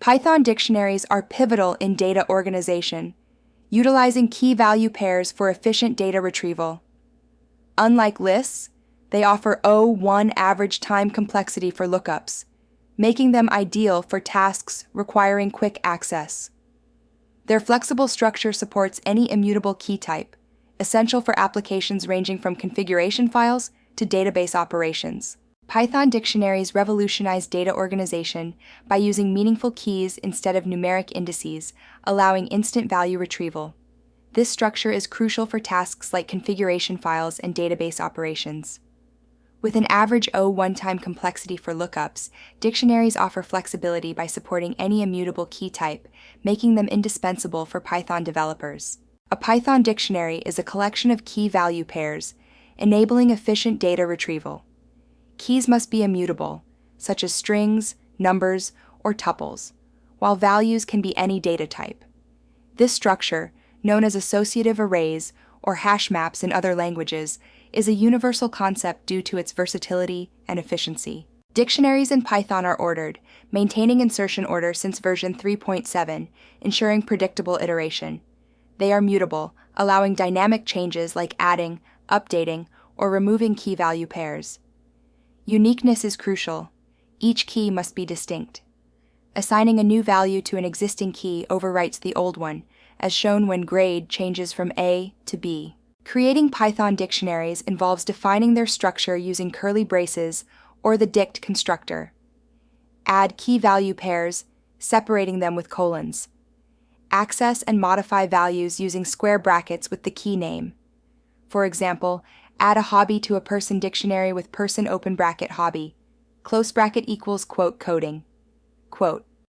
Python dictionaries are pivotal in data organization, utilizing key-value pairs for efficient data retrieval. Unlike lists, they offer O1 average time complexity for lookups, making them ideal for tasks requiring quick access. Their flexible structure supports any immutable key type, essential for applications ranging from configuration files to database operations. Python dictionaries revolutionize data organization by using meaningful keys instead of numeric indices, allowing instant value retrieval. This structure is crucial for tasks like configuration files and database operations. With an average O1 time complexity for lookups, dictionaries offer flexibility by supporting any immutable key type, making them indispensable for Python developers. A Python dictionary is a collection of key-value pairs, enabling efficient data retrieval. Keys must be immutable, such as strings, numbers, or tuples, while values can be any data type. This structure, known as associative arrays or hash maps in other languages, is a universal concept due to its versatility and efficiency. Dictionaries in Python are ordered, maintaining insertion order since version 3.7, ensuring predictable iteration. They are mutable, allowing dynamic changes like adding, updating, or removing key-value pairs. Uniqueness is crucial. Each key must be distinct. Assigning a new value to an existing key overwrites the old one, as shown when grade changes from A to B. Creating Python dictionaries involves defining their structure using curly braces or the dict constructor. Add key-value pairs, separating them with colons. Access and modify values using square brackets with the key name. For example, add a hobby to a person dictionary with person open bracket hobby. Close bracket equals quote coding. Quote,